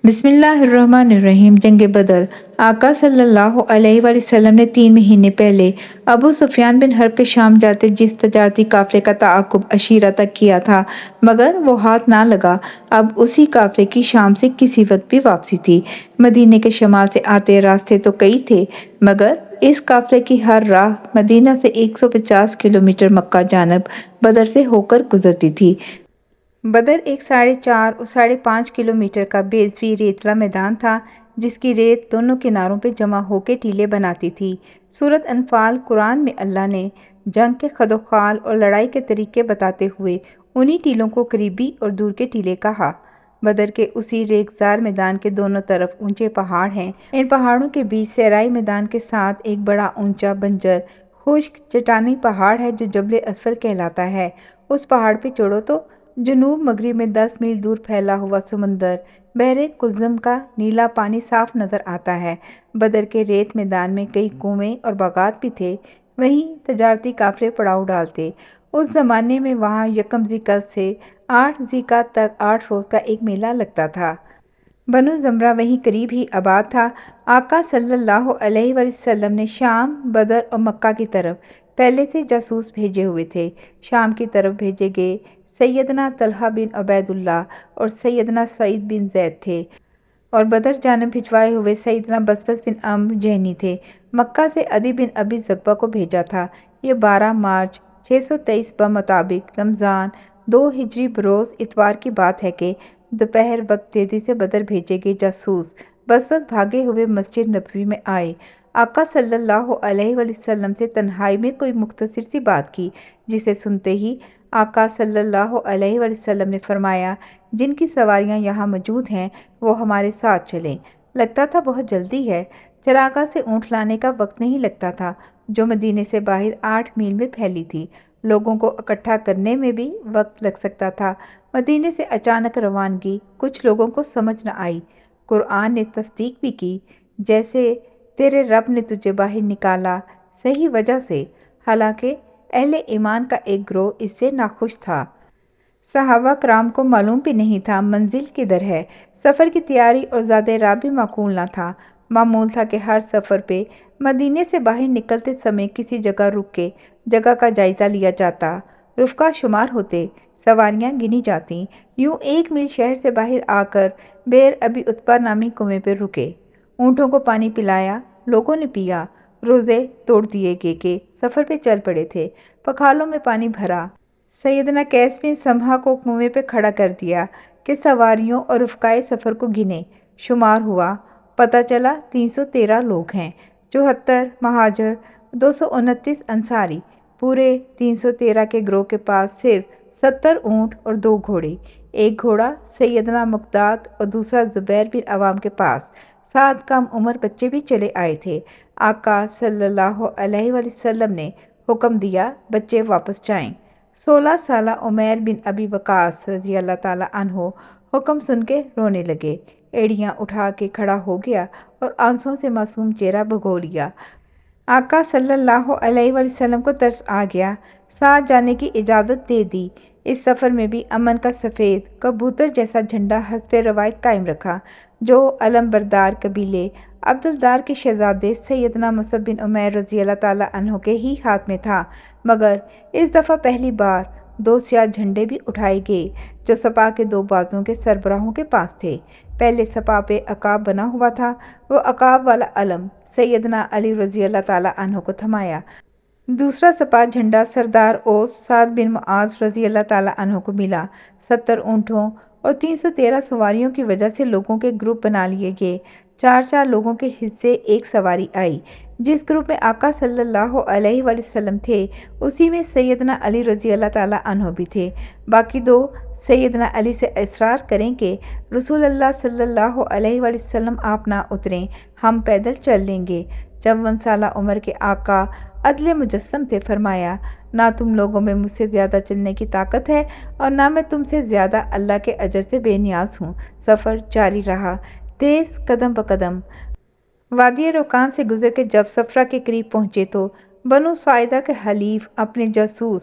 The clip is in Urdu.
بسم اللہ الرحمن الرحیم۔ جنگ بدر۔ آقا صلی اللہ علیہ وآلہ وسلم نے 3 مہینے پہلے ابو سفیان بن حرب کے شام جاتے جس تجارتی قافلے کا تعاقب عشیرہ تک کیا تھا مگر وہ ہاتھ نہ لگا۔ اب اسی قافلے کی شام سے کسی وقت بھی واپسی تھی۔ مدینے کے شمال سے آتے راستے تو کئی تھے مگر اس قافلے کی ہر راہ مدینہ سے 150 کلومیٹر مکہ جانب بدر سے ہو کر گزرتی تھی۔ بدر ایک 4.5 اور 5.5 کلومیٹر کا بیضوی ریتلا میدان تھا جس کی ریت دونوں کناروں پہ جمع ہو کے ٹیلے بناتی تھی۔ سورۃ انفال قرآن میں اللہ نے جنگ کے خد و خال اور لڑائی کے طریقے بتاتے ہوئے انہی ٹیلوں کو قریبی اور دور کے ٹیلے کہا۔ بدر کے اسی ریگزار میدان کے دونوں طرف اونچے پہاڑ ہیں۔ ان پہاڑوں کے بیچ صحرائی میدان کے ساتھ ایک بڑا اونچا بنجر خشک چٹانی پہاڑ ہے جو جبل اسفل کہلاتا ہے۔ اس پہاڑ پہ چڑھو تو جنوب مغرب میں 10 میل دور پھیلا ہوا سمندر بحر کلزم کا نیلا پانی صاف نظر آتا ہے۔ بدر کے ریت میدان میں کئی کنویں اور باغات بھی تھے، وہیں تجارتی قافلے پڑاؤ ڈالتے۔ اس زمانے میں وہاں یکم ذی القعدہ سے 8 ذی القعدہ تک 8 روز کا ایک میلہ لگتا تھا۔ بنو زمرہ وہیں قریب ہی آباد تھا۔ آقا صلی اللہ علیہ وآلہ وسلم نے شام، بدر اور مکہ کی طرف پہلے سے جاسوس بھیجے ہوئے تھے۔ شام کی طرف بھیجے گئے سیدنا طلحہ بن عبید اللہ اور سیدنا سعید بن زید تھے اور بدر جانب بھجوائے ہوئے سیدنا بسبس بن عمرو جہنی تھے۔ مکہ سے عدی بن ابی زکبہ کو بھیجا تھا۔ یہ 12 مارچ 623 بمطابق رمضان 2 ہجری بروز اتوار کی بات ہے کہ دوپہر وقت تیزی سے بدر بھیجے گئے جاسوس بسبس بھاگے ہوئے مسجد نبوی میں آئے۔ آقا صلی اللہ علیہ وآلہ وسلم سے تنہائی میں کوئی مختصر سی بات کی جسے سنتے ہی آقا صلی اللہ علیہ وآلہ وسلم نے فرمایا جن کی سواریاں یہاں موجود ہیں وہ ہمارے ساتھ چلیں۔ لگتا تھا بہت جلدی ہے، چراگاہ سے اونٹ لانے کا وقت نہیں لگتا تھا جو مدینے سے باہر 8 میل میں پھیلی تھی۔ لوگوں کو اکٹھا کرنے میں بھی وقت لگ سکتا تھا۔ مدینے سے اچانک روانگی کچھ لوگوں کو سمجھ نہ آئی۔ قرآن نے تصدیق بھی کی جیسے تیرے رب نے تجھے باہر نکالا صحیح وجہ سے، حالانکہ اہل ایمان کا ایک گروہ اس سے ناخوش تھا۔ صحابہ کرام کو معلوم بھی نہیں تھا منزل کدھر ہے۔ سفر کی تیاری اور زیادہ راہ بھی معقول نہ تھا۔ معمول تھا کہ ہر سفر پہ مدینے سے باہر نکلتے سمے کسی جگہ رک کے جگہ کا جائزہ لیا جاتا، رفقا شمار ہوتے، سواریاں گنی جاتیں۔ یوں 1 میل شہر سے باہر آ کر بئر ابی عتبہ نامی کنویں پہ رکے، اونٹوں کو پانی پلایا، لوگوں نے پیا، روزے توڑ دیے گئے کہ سفر پہ چل پڑے تھے۔ پکھالوں میں پانی بھرا، سیدنا قیس بن سمحہ کو کنویں پہ کھڑا کر دیا کہ سواریوں اور رفقائے سفر کو گنے۔ شمار ہوا، پتہ چلا 313 لوگ ہیں، 74 مہاجر، 229 انصاری۔ پورے 313 کے گروہ کے پاس صرف 70 اونٹ اور 2 گھوڑے، ایک گھوڑا سیدنا مقداد اور دوسرا زبیر بن عوام کے پاس، 7 کم عمر بچے بھی چلے آئے تھے۔ آقا صلی اللہ علیہ وآلہ وسلم نے حکم دیا بچے واپس جائیں۔ 16 سالہ عمیر بن ابی وقاص رضی اللہ تعالیٰ عنہ حکم سن کے رونے لگے، ایڑیاں اٹھا کے کھڑا ہو گیا اور آنسوؤں سے معصوم چہرہ بھگو لیا۔ آقا صلی اللہ علیہ وآلہ وسلم کو ترس آ گیا، ساتھ جانے کی اجازت دے دی۔ اس سفر میں بھی امن کا سفید کبوتر جیسا جھنڈا حسب روایت قائم رکھا جو علم بردار قبیلے عبدالدار کے شہزادے سیدنا مصعب بن عمیر رضی اللہ تعالیٰ عنہ کے ہی ہاتھ میں تھا، مگر اس دفعہ پہلی بار 2 سیاہ جھنڈے بھی اٹھائے گئے جو سپاہ کے 2 بازوں کے سربراہوں کے پاس تھے۔ پہلے سپاہ پہ عقاب بنا ہوا تھا، وہ عقاب والا علم سیدنا علی رضی اللہ تعالیٰ عنہ کو تھمایا۔ دوسرا سپاہ جھنڈا سردار اوس سعد بن معاذ رضی اللہ تعالیٰ عنہ کو ملا۔ 70 اونٹوں اور 313 سواریوں کی وجہ سے لوگوں کے گروپ بنا لیے گئے۔ 4 لوگوں کے حصے ایک سواری آئی۔ جس گروپ میں آقا صلی اللہ علیہ وآلہ وسلم تھے اسی میں سیدنا علی رضی اللہ تعالیٰ عنہ بھی تھے۔ باقی 2 سیدنا علی سے اصرار کریں کہ رسول اللہ صلی اللہ علیہ وآلہ وسلم آپ نہ اتریں، ہم پیدل چل لیں گے۔ 54 سالہ عمر کے آقا عدل مجسم تھے، فرمایا نہ تم لوگوں میں مجھ سے زیادہ چلنے کی طاقت ہے اور نہ میں تم سے زیادہ اللہ کے اجر سے بے نیاز ہوں۔ سفر جاری رہا، تیز قدم بقدم۔ وادی روکان سے گزر کے جب صفرا کے قریب پہنچے تو بنو ساعدہ کے حلیف اپنے جاسوس